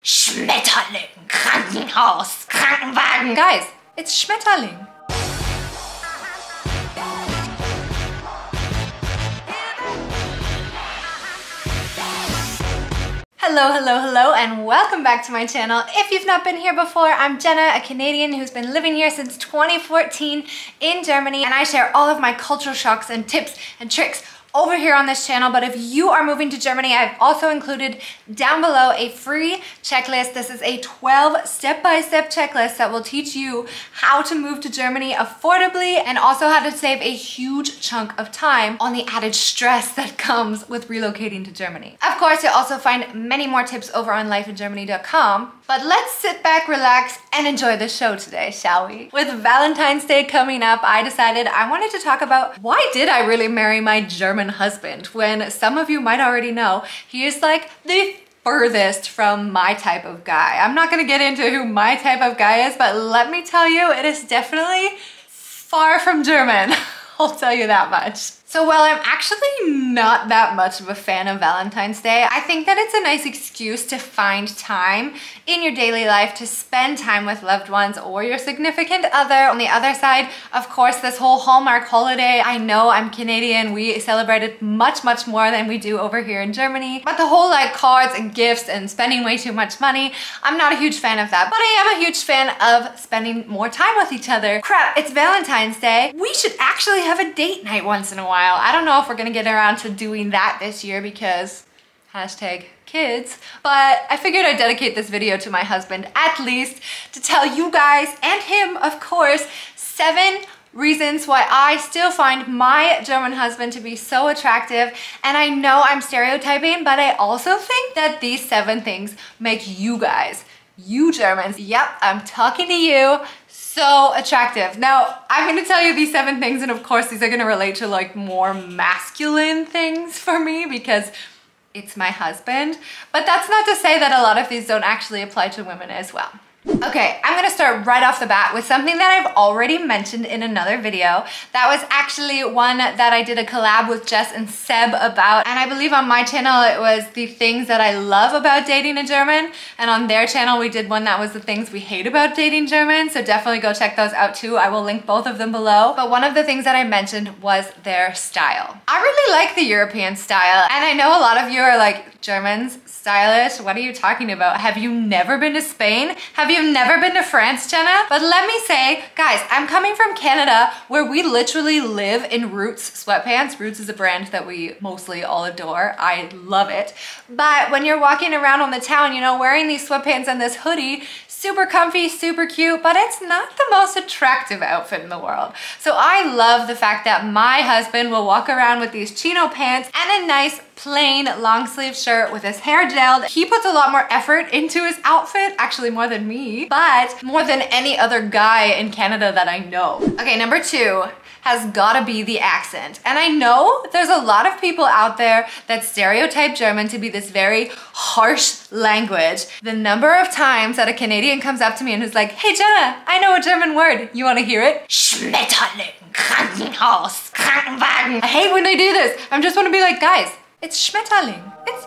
Schmetterling, Krankenhaus, Krankenwagen. Guys, it's Schmetterling. Hello, and welcome back to my channel. If you've not been here before, I'm Jenna, a Canadian who's been living here since 2014 in Germany, and I share all of my cultural shocks and tips and tricks over here on this channel. But if you are moving to Germany, I've also included down below a free checklist. This is a 12 step-by-step checklist that will teach you how to move to Germany affordably and also how to save a huge chunk of time on the added stress that comes with relocating to Germany. Of course, you'll also find many more tips over on lifeingermany.com. But let's sit back, relax, and enjoy the show today, shall we? With Valentine's Day coming up, I decided I wanted to talk about why did I really marry my German husband, when some of you might already know he is like the furthest from my type of guy. I'm not gonna get into who my type of guy is, but let me tell you, it is definitely far from German. I'll tell you that much. So while I'm actually not that much of a fan of Valentine's Day, I think that it's a nice excuse to find time in your daily life to spend time with loved ones or your significant other. On the other side, of course, this whole Hallmark holiday, I know I'm Canadian, we celebrate it much more than we do over here in Germany. But the whole like cards and gifts and spending way too much money, I'm not a huge fan of that. But I am a huge fan of spending more time with each other. Crap, it's Valentine's Day. We should actually have a date night once in a while. I don't know if we're gonna get around to doing that this year because #kids, but I figured I'd dedicate this video to my husband at least to tell you guys and him, of course, 7 reasons why I still find my German husband to be so attractive. And I know I'm stereotyping, but I also think that these 7 things make you guys, you Germans, yep, I'm talking to you, so attractive. Now, I'm gonna tell you these 7 things, and of course these are gonna relate to like more masculine things for me because it's my husband. But that's not to say that a lot of these don't actually apply to women as well. Okay, I'm gonna start right off the bat with something that I've already mentioned in another video. That was actually one that I did a collab with Jess and Seb about, and I believe on my channel it was the things that I love about dating a German, and on their channel we did one that was the things we hate about dating Germans, so definitely go check those out too. I will link both of them below. But one of the things that I mentioned was their style. I really like the European style, and I know a lot of you are like, Germans? Stylish? What are you talking about? Have you never been to Spain? Have you never been to France, Jenna? But let me say, guys, I'm coming from Canada where we literally live in Roots sweatpants. Roots is a brand that we mostly all adore. I love it. But when you're walking around on the town, you know, wearing these sweatpants and this hoodie, super comfy, super cute, but it's not the most attractive outfit in the world. So I love the fact that my husband will walk around with these chino pants and a nice plain long sleeve shirt with his hair gelled. He puts a lot more effort into his outfit, actually more than me, but more than any other guy in Canada that I know. Okay, number 2 has gotta be the accent. And I know there's a lot of people out there that stereotype German to be this very harsh language. The number of times that a Canadian comes up to me and is like, hey Jenna, I know a German word. You wanna hear it? Schmetterling, Krankenhaus, Krankenwagen. I hate when they do this. I just wanna be like, guys, it's Schmetterling. It's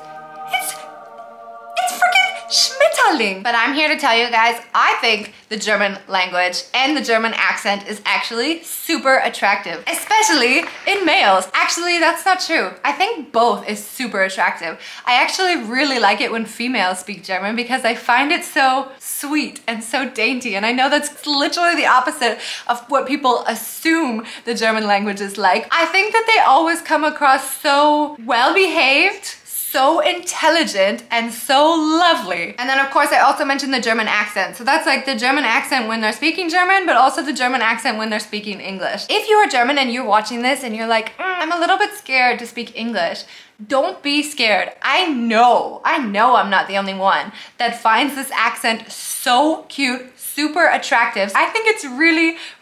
freaking Schmetterling. But I'm here to tell you guys, I think the German language and the German accent is actually super attractive, especially in males. Actually, that's not true. I think both is super attractive. I actually really like it when females speak German because I find it so sweet and so dainty. And I know that's literally the opposite of what people assume the German language is like. I think that they always come across so well-behaved, so intelligent, and so lovely. And then of course I also mentioned the German accent. So that's like the German accent when they're speaking German, but also the German accent when they're speaking English. If you are German and you're watching this and you're like, I'm a little bit scared to speak English, don't be scared. I know I'm not the only one that finds this accent so cute, super attractive. I think it's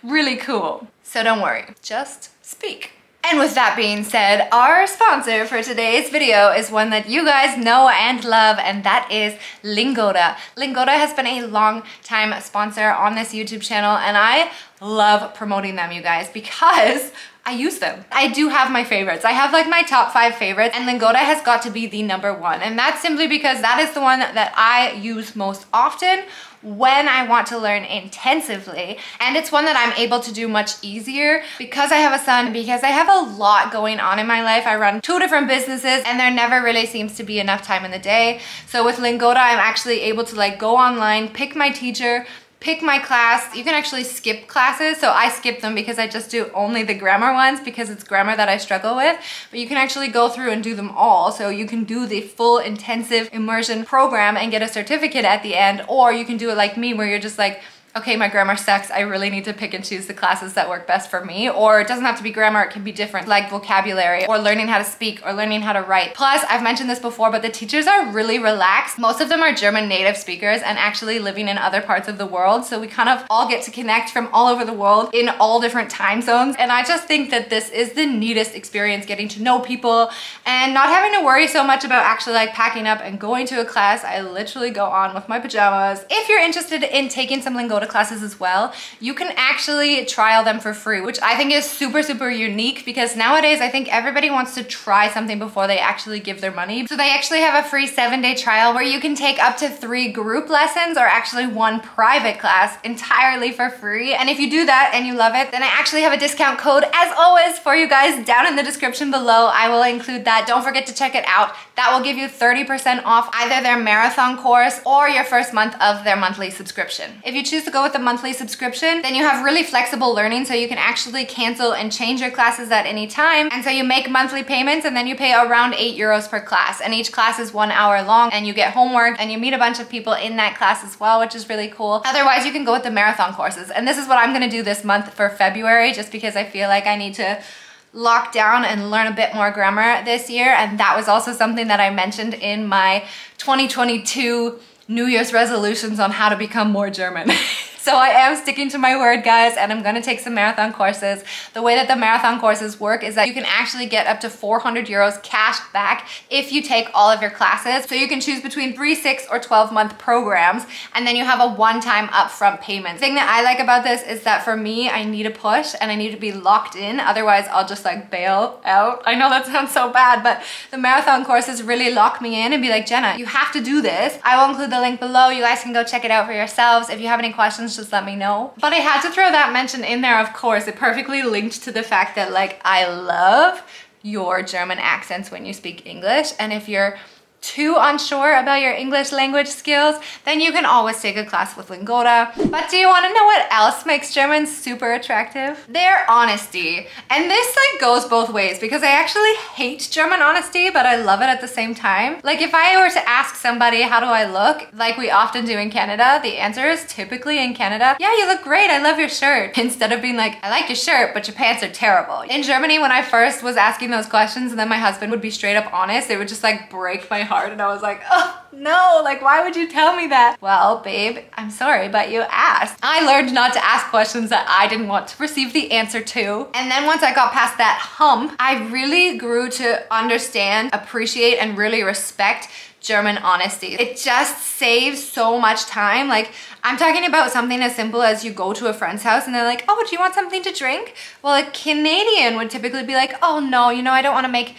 really cool. So don't worry, just speak. And with that being said, our sponsor for today's video is one that you guys know and love, and that is Lingoda. Lingoda has been a long time sponsor on this YouTube channel, and I love promoting them, you guys, because I use them. I do have my favorites. I have like my top 5 favorites, and Lingoda has got to be the #1. And that's simply because that is the one that I use most often when I want to learn intensively. And it's one that I'm able to do much easier because I have a son, because I have a lot going on in my life. I run 2 different businesses and there never really seems to be enough time in the day. So with Lingoda, I'm actually able to like go online, pick my teacher, pick my class. You can actually skip classes. So I skip them because I just do only the grammar ones because it's grammar that I struggle with. But you can actually go through and do them all. So you can do the full intensive immersion program and get a certificate at the end. Or you can do it like me where you're just like, okay, my grammar sucks. I really need to pick and choose the classes that work best for me. Or it doesn't have to be grammar, it can be different, like vocabulary or learning how to speak or learning how to write. Plus, I've mentioned this before, but the teachers are really relaxed. Most of them are German native speakers and actually living in other parts of the world. So we kind of all get to connect from all over the world in all different time zones. And I just think that this is the neatest experience, getting to know people and not having to worry so much about actually like packing up and going to a class. I literally go on with my pajamas. If you're interested in taking some Lingoda classes as well, you can actually trial them for free, which I think is super, super unique because nowadays I think everybody wants to try something before they actually give their money. So they actually have a free 7-day trial where you can take up to 3 group lessons or actually 1 private class entirely for free. And if you do that and you love it, then I actually have a discount code as always for you guys down in the description below. I will include that. Don't forget to check it out. That will give you 30% off either their marathon course or your first month of their monthly subscription. If you choose to go with the monthly subscription, then you have really flexible learning, so you can actually cancel and change your classes at any time. And so you make monthly payments and then you pay around €8 per class, and each class is 1 hour long, and you get homework and you meet a bunch of people in that class as well, which is really cool. Otherwise, you can go with the marathon courses, and this is what I'm gonna do this month for February, just because I feel like I need to lock down and learn a bit more grammar this year. And that was also something that I mentioned in my 2022 New Year's resolutions on how to become more German. So I am sticking to my word, guys, and I'm gonna take some marathon courses. The way that the marathon courses work is that you can actually get up to €400 cash back if you take all of your classes. So you can choose between 3, 6, or 12-month programs, and then you have a one-time upfront payment. The thing that I like about this is that for me, I need a push and I need to be locked in. Otherwise, I'll just like bail out. I know that sounds so bad, but the marathon courses really lock me in and be like, Jenna, you have to do this. I will include the link below. You guys can go check it out for yourselves. If you have any questions, just let me know. But I had to throw that mention in there, of course. It perfectly linked to the fact that like I love your German accents when you speak English, and if you're too unsure about your English language skills, then you can always take a class with Lingoda. But do you want to know what else makes Germans super attractive? Their honesty. And this like goes both ways, because I actually hate German honesty, but I love it at the same time. Like if I were to ask somebody, how do I look? Like we often do in Canada, the answer is typically in Canada, yeah, you look great, I love your shirt. Instead of being like, I like your shirt, but your pants are terrible. In Germany, when I first was asking those questions and then my husband would be straight up honest, it would just like break my heart, and I was like, oh no, like why would you tell me that? Well, babe, I'm sorry, but you asked. I learned not to ask questions that I didn't want to receive the answer to. And then once I got past that hump, I really grew to understand, appreciate, and really respect German honesty. It just saves so much time. Like I'm talking about something as simple as you go to a friend's house and they're like, oh, do you want something to drink? Well, a Canadian would typically be like, oh no, you know, I don't want to make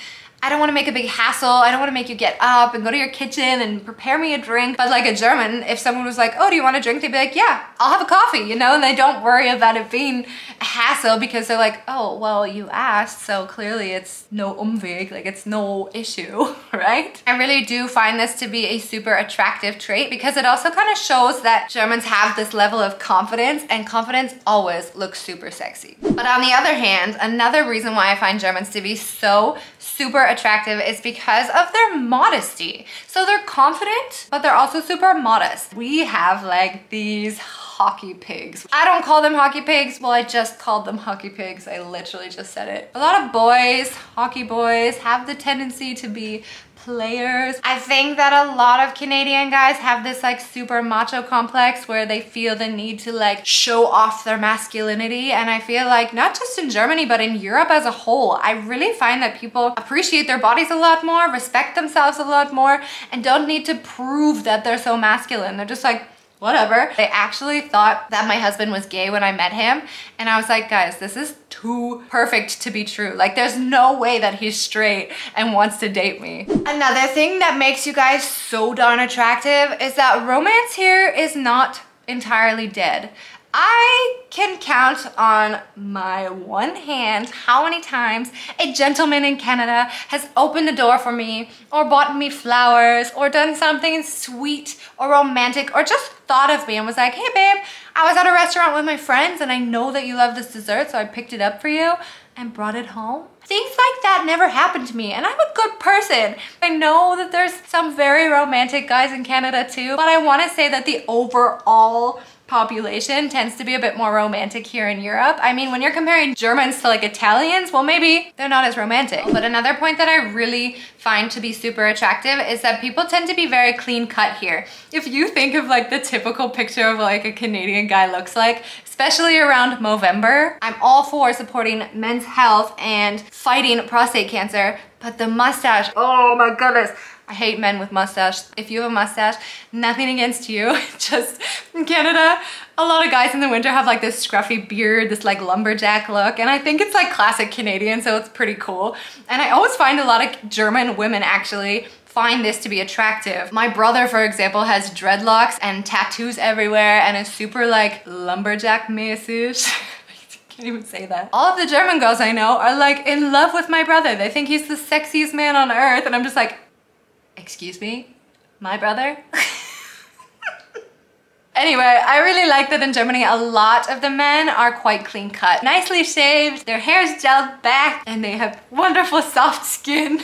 a big hassle. I don't want to make you get up and go to your kitchen and prepare me a drink. But like a German, if someone was like, oh, do you want a drink? They'd be like, yeah, I'll have a coffee, you know? And they don't worry about it being a hassle because they're like, oh, well, you asked, so clearly it's no Umweg, like it's no issue, right? I really do find this to be a super attractive trait because it also kind of shows that Germans have this level of confidence, and confidence always looks super sexy. But on the other hand, another reason why I find Germans to be so super attractive is because of their modesty. So they're confident, but they're also super modest. We have like these hockey pigs. I don't call them hockey pigs. Well, I just called them hockey pigs. I literally just said it. A lot of boys, hockey boys, have the tendency to be players. I think that a lot of Canadian guys have this like super macho complex where they feel the need to like show off their masculinity. And I feel like not just in Germany, but in Europe as a whole, I really find that people appreciate their bodies a lot more, respect themselves a lot more, and don't need to prove that they're so masculine. They're just like, whatever. They actually thought that my husband was gay when I met him. And I was like, guys, this is too perfect to be true. Like, there's no way that he's straight and wants to date me. Another thing that makes you guys so darn attractive is that romance here is not entirely dead. I can count on my one hand how many times a gentleman in Canada has opened the door for me or bought me flowers or done something sweet or romantic or just thought of me and was like, hey babe, I was at a restaurant with my friends and I know that you love this dessert, so I picked it up for you and brought it home. Things like that never happened to me, and I'm a good person. I know that there's some very romantic guys in Canada too, but I want to say that the overall population tends to be a bit more romantic here in Europe. I mean, when you're comparing Germans to like Italians, well, maybe they're not as romantic. But another point that I really find to be super attractive is that people tend to be very clean cut here. If you think of like the typical picture of like a Canadian guy looks like, especially around Movember, I'm all for supporting men's health and fighting prostate cancer, but the mustache, oh my goodness. I hate men with mustache. If you have a mustache, nothing against you. Just in Canada, a lot of guys in the winter have like this scruffy beard, this like lumberjack look, and I think it's like classic Canadian, so it's pretty cool. And I always find a lot of German women actually find this to be attractive. My brother, for example, has dreadlocks and tattoos everywhere and is super like lumberjack-mäßig. Can't even say that. All of the German girls I know are like in love with my brother. They think he's the sexiest man on earth, and I'm just like, excuse me, my brother? Anyway, I really like that in Germany a lot of the men are quite clean cut. Nicely shaved, their hair's gelled back, and they have wonderful soft skin.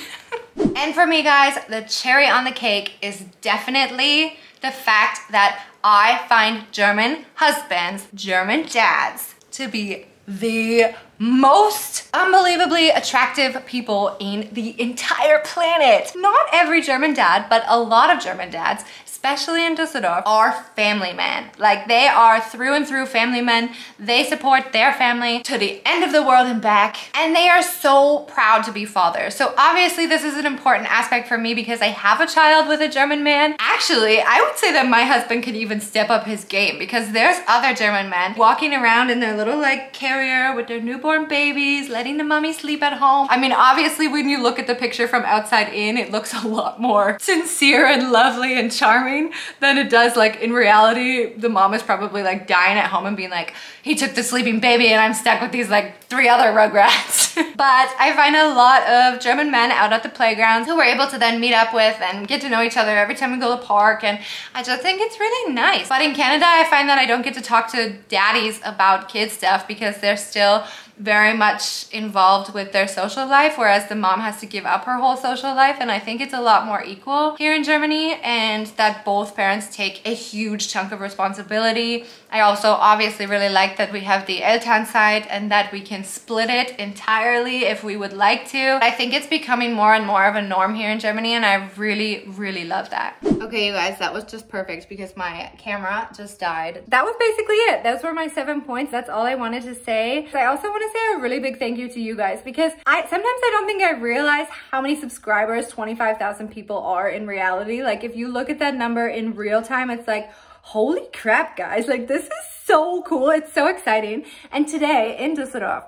And for me guys, the cherry on the cake is definitely the fact that I find German husbands, German dads, to be the most unbelievably attractive people in the entire planet. Not every German dad, but a lot of German dads, especially in Düsseldorf, are family men. Like, they are through and through family men. They support their family to the end of the world and back, and they are so proud to be fathers. So obviously this is an important aspect for me because I have a child with a German man. Actually, I would say that my husband could even step up his game because there's other German men walking around in their little like carrier with their newborn babies, letting the mommy sleep at home. I mean, obviously when you look at the picture from outside in, it looks a lot more sincere and lovely and charming than it does like in reality. The mom is probably like dying at home and being like, he took the sleeping baby and I'm stuck with these like 3 other rugrats. But I find a lot of German men out at the playgrounds who we're able to then meet up with and get to know each other every time we go to the park, and I just think it's really nice. But in Canada, I find that I don't get to talk to daddies about kid stuff because they're still very much involved with their social life, whereas the mom has to give up her whole social life, and I think it's a lot more equal here in Germany, and that both parents take a huge chunk of responsibility. I also obviously really like that we have the Elternzeit and that we can split it entirely if we would like to. I think it's becoming more and more of a norm here in Germany, and I really, really love that. Okay, you guys, that was just perfect because my camera just died. That was basically it. Those were my 7 points. That's all I wanted to say. So I also want to say a really big thank you to you guys because sometimes I don't think I realize how many subscribers 25,000 people are in reality. Like, if you look at that number in real time, it's like, holy crap, guys, like this is so cool. It's so exciting. And today in Düsseldorf,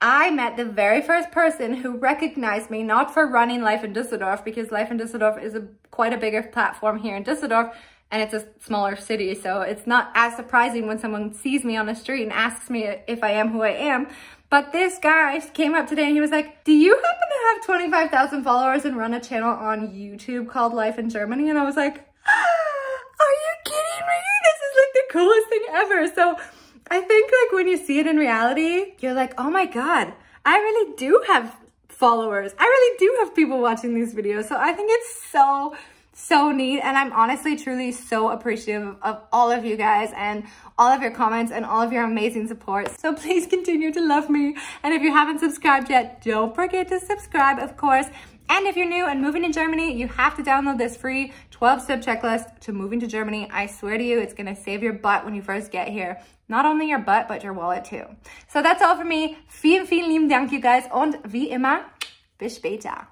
I met the very first person who recognized me, not for running Life in Düsseldorf, because Life in Düsseldorf is quite a bigger platform here in Düsseldorf, and it's a smaller city, so it's not as surprising when someone sees me on the street and asks me if I am who I am. But this guy came up today and he was like, do you happen to have 25,000 followers and run a channel on YouTube called Life in Germany? And I was like, are you kidding me? This is like the coolest thing ever. So I think like when you see it in reality, you're like, oh my God, I really do have followers. I really do have people watching these videos. So I think it's so neat, and I'm honestly truly so appreciative of all of you guys and all of your comments and all of your amazing support. So please continue to love me, and if you haven't subscribed yet, don't forget to subscribe, of course. And if you're new and moving to Germany, you have to download this free 12-step checklist to moving to Germany. I swear to you, it's gonna save your butt when you first get here. Not only your butt, but your wallet too. So that's all for me. Vielen, vielen lieben Dank, you guys, und wie immer, bis später.